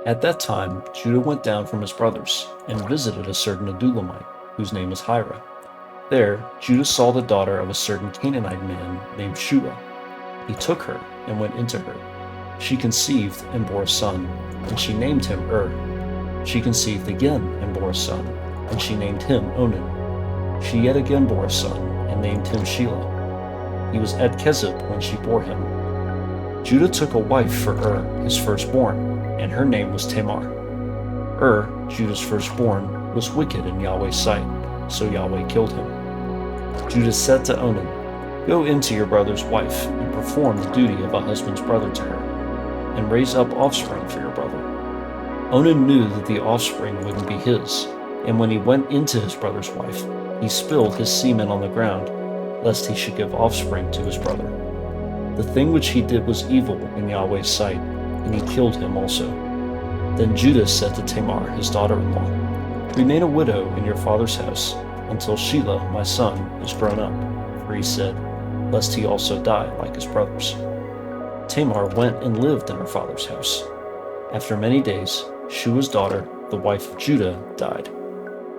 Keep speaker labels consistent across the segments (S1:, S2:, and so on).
S1: At that time, Judah went down from his brothers and visited a certain Adullamite, whose name was Hira. There, Judah saw the daughter of a certain Canaanite man named Shua. He took her and went into her. She conceived and bore a son, and she named him She conceived again and bore a son, and she named him Onan. She yet again bore a son, and named him Shelah. He was at Kezib when she bore him. Judah took a wife for his firstborn, and her name was Tamar. Judah's firstborn, was wicked in Yahweh's sight, so Yahweh killed him. Judah said to Onan, "Go into your brother's wife, and perform the duty of a husband's brother to her, and raise up offspring for your brother." Onan knew that the offspring wouldn't be his, and when he went into his brother's wife, he spilled his semen on the ground, lest he should give offspring to his brother. The thing which he did was evil in Yahweh's sight, and he killed him also. Then Judah said to Tamar, his daughter-in-law, "Remain a widow in your father's house, until Shelah, my son, is grown up," for he said, lest he also die like his brothers. Tamar went and lived in her father's house. After many days, Shua's daughter, the wife of Judah, died.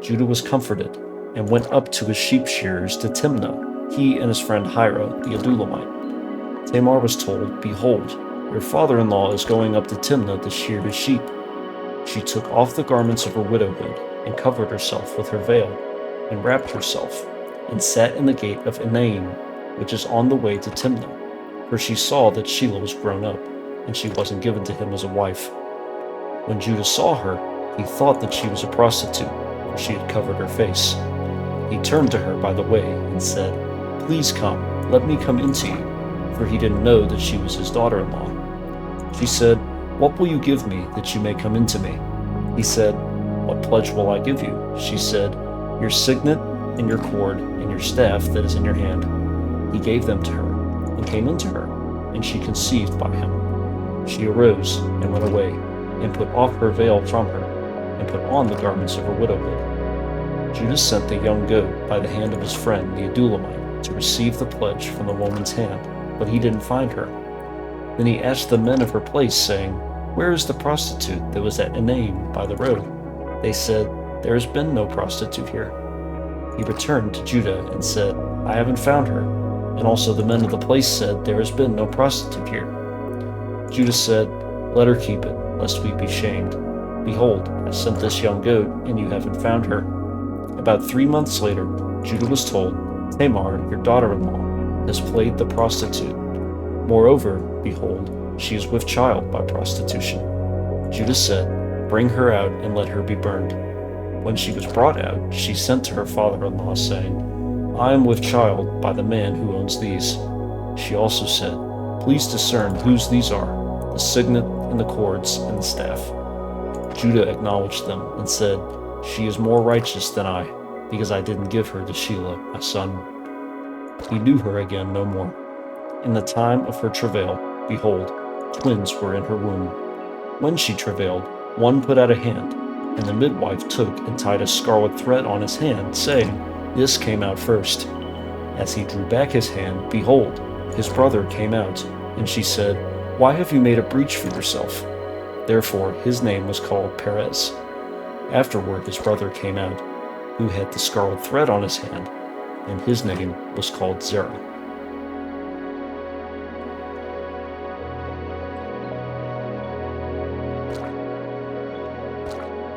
S1: Judah was comforted, and went up to his sheep shearers to Timnah, he and his friend Hira the Adullamite. Tamar was told, "Behold, your father-in-law is going up to Timnah to shear his sheep." She took off the garments of her widowhood, and covered herself with her veil, and wrapped herself, and sat in the gate of Enaim, which is on the way to Timnah, for she saw that Shelah was grown up, and she wasn't given to him as a wife. When Judah saw her, he thought that she was a prostitute, for she had covered her face. He turned to her by the way, and said, "Please come, let me come into you," for he didn't know that she was his daughter-in-law. She said, "What will you give me that you may come into me?" He said, "What pledge will I give you?" She said, "Your signet, and your cord, and your staff that is in your hand." He gave them to her, and came into her, and she conceived by him. She arose, and went away, and put off her veil from her, and put on the garments of her widowhood. Judah sent the young goat by the hand of his friend the Adullamite to receive the pledge from the woman's hand, but he didn't find her. Then he asked the men of her place, saying, "Where is the prostitute that was at Enaim by the road?" They said, "There has been no prostitute here." He returned to Judah and said, "I haven't found her." And also the men of the place said, "There has been no prostitute here." Judah said, "Let her keep it, lest we be shamed. Behold, I sent this young goat, and you haven't found her." About 3 months later, Judah was told, "Tamar, your daughter-in-law, has played the prostitute. Moreover, behold, she is with child by prostitution." Judah said, "Bring her out and let her be burned." When she was brought out, she sent to her father-in-law, saying, "I am with child by the man who owns these." She also said, "Please discern whose these are, the signet and the cords and the staff." Judah acknowledged them and said, "She is more righteous than I, because I didn't give her to Shelah, my son." He knew her again no more. In the time of her travail, behold, twins were in her womb. When she travailed, one put out a hand, and the midwife took and tied a scarlet thread on his hand, saying, "This came out first." As he drew back his hand, behold, his brother came out, and she said, "Why have you made a breach for yourself?" Therefore his name was called Perez. Afterward his brother came out, who had the scarlet thread on his hand, and his name was called Zerah.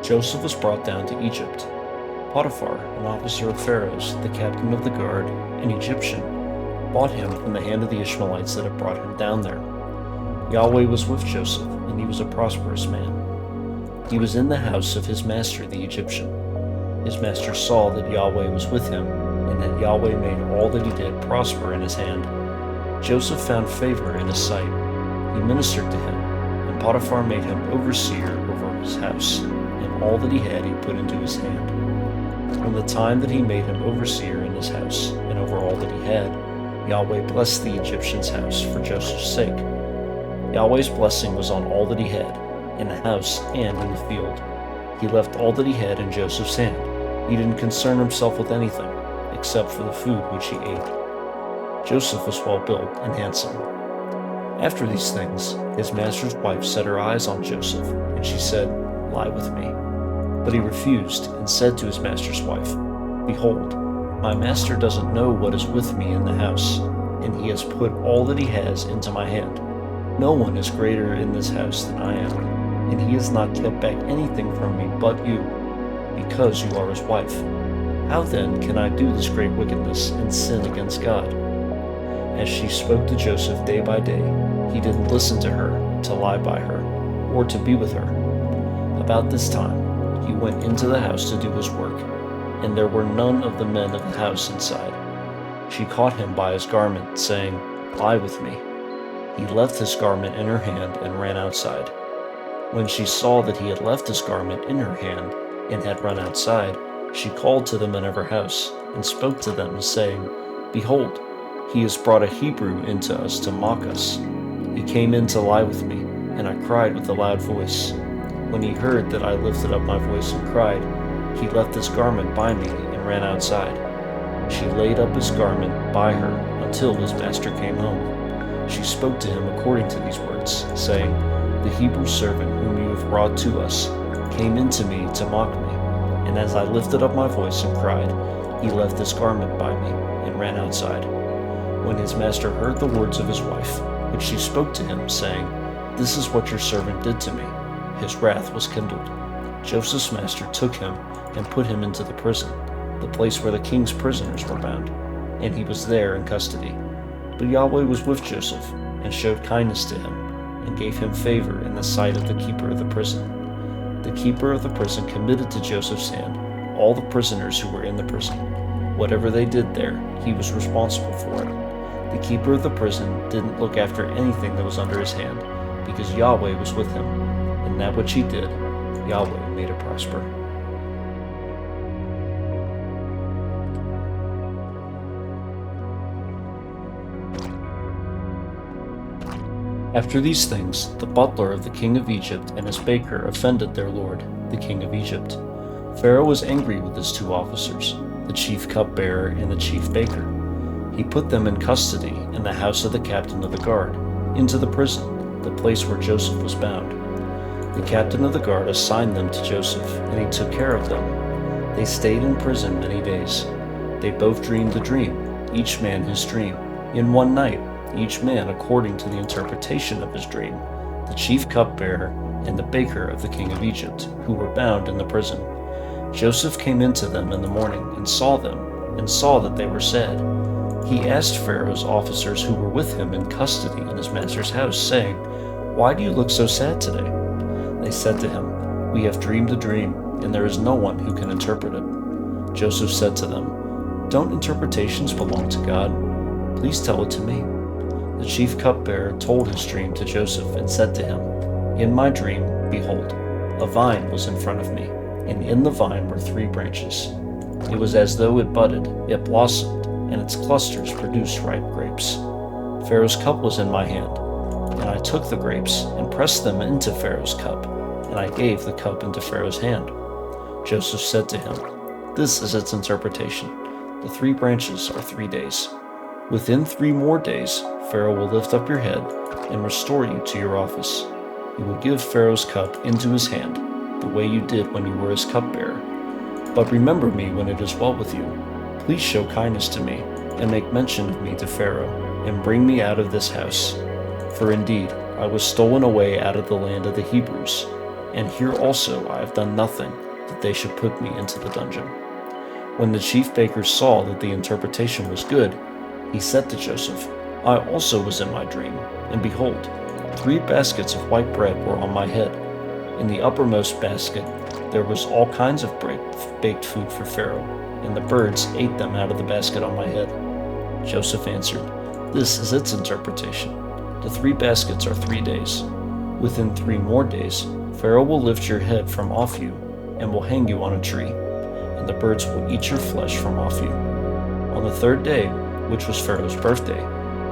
S1: Joseph was brought down to Egypt. Potiphar, an officer of Pharaoh's, the captain of the guard, an Egyptian, bought him from the hand of the Ishmaelites that had brought him down there. Yahweh was with Joseph, and he was a prosperous man. He was in the house of his master the Egyptian. His master saw that Yahweh was with him, and that Yahweh made all that he did prosper in his hand. Joseph found favor in his sight. He ministered to him, and Potiphar made him overseer over his house, and all that he had he put into his hand. From the time that he made him overseer in his house, and over all that he had, Yahweh blessed the Egyptian's house for Joseph's sake. Yahweh's blessing was on all that he had, in the house and in the field. He left all that he had in Joseph's hand. He didn't concern himself with anything, except for the food which he ate. Joseph was well built and handsome. After these things, his master's wife set her eyes on Joseph, and she said, "Lie with me." But he refused and said to his master's wife, "Behold, my master doesn't know what is with me in the house, and he has put all that he has into my hand. No one is greater in this house than I am, and he has not kept back anything from me but you, because you are his wife. How then can I do this great wickedness and sin against God?" As she spoke to Joseph day by day, he didn't listen to her to lie by her or to be with her. About this time, he went into the house to do his work, and there were none of the men of the house inside. She caught him by his garment, saying, "Lie with me." He left his garment in her hand and ran outside. When she saw that he had left his garment in her hand and had run outside, she called to the men of her house and spoke to them, saying, "Behold, he has brought a Hebrew into us to mock us. He came in to lie with me, and I cried with a loud voice. When he heard that I lifted up my voice and cried, he left his garment by me and ran outside." She laid up his garment by her until his master came home. She spoke to him according to these words, saying, "The Hebrew servant whom you have brought to us came in to me to mock me, and as I lifted up my voice and cried, he left his garment by me and ran outside." When his master heard the words of his wife, which she spoke to him, saying, "This is what your servant did to me," his wrath was kindled. Joseph's master took him and put him into the prison, the place where the king's prisoners were bound, and he was there in custody. But Yahweh was with Joseph, and showed kindness to him, and gave him favor in the sight of the keeper of the prison. The keeper of the prison committed to Joseph's hand all the prisoners who were in the prison. Whatever they did there, he was responsible for it. The keeper of the prison didn't look after anything that was under his hand, because Yahweh was with him, and that which he did, Yahweh made it prosper. After these things, the butler of the king of Egypt and his baker offended their lord, the king of Egypt. Pharaoh was angry with his two officers, the chief cupbearer and the chief baker. He put them in custody in the house of the captain of the guard, into the prison, the place where Joseph was bound. The captain of the guard assigned them to Joseph, and he took care of them. They stayed in prison many days. They both dreamed a dream, each man his dream, in one night, each man according to the interpretation of his dream, the chief cupbearer and the baker of the king of Egypt, who were bound in the prison. Joseph came into them in the morning and saw them, and saw that they were sad. He asked Pharaoh's officers who were with him in custody in his master's house, saying, "Why do you look so sad today?" They said to him, "We have dreamed a dream, and there is no one who can interpret it." Joseph said to them, "Don't interpretations belong to God? Please tell it to me." The chief cupbearer told his dream to Joseph and said to him, "In my dream, behold, a vine was in front of me, and in the vine were 3 branches. It was as though it budded, it blossomed, and its clusters produced ripe grapes. Pharaoh's cup was in my hand, and I took the grapes and pressed them into Pharaoh's cup, and I gave the cup into Pharaoh's hand." Joseph said to him, "This is its interpretation. The 3 branches are 3 days. Within 3 more days, Pharaoh will lift up your head and restore you to your office. You will give Pharaoh's cup into his hand, the way you did when you were his cupbearer. But remember me when it is well with you. Please show kindness to me, and make mention of me to Pharaoh, and bring me out of this house. For indeed, I was stolen away out of the land of the Hebrews, and here also I have done nothing that they should put me into the dungeon." When the chief baker saw that the interpretation was good, he said to Joseph, "I also was in my dream, and behold, 3 baskets of white bread were on my head. In the uppermost basket there was all kinds of baked food for Pharaoh, and the birds ate them out of the basket on my head." Joseph answered, "This is its interpretation. The 3 baskets are 3 days. Within 3 more days, Pharaoh will lift your head from off you, and will hang you on a tree, and the birds will eat your flesh from off you." On the 3rd day, which was Pharaoh's birthday,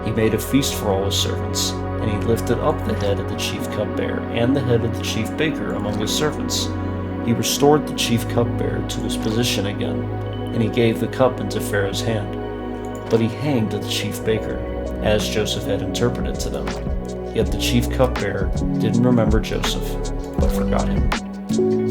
S1: he made a feast for all his servants, and he lifted up the head of the chief cupbearer and the head of the chief baker among his servants. He restored the chief cupbearer to his position again, and he gave the cup into Pharaoh's hand. But he hanged the chief baker, as Joseph had interpreted to them. Yet the chief cupbearer didn't remember Joseph, but forgot him.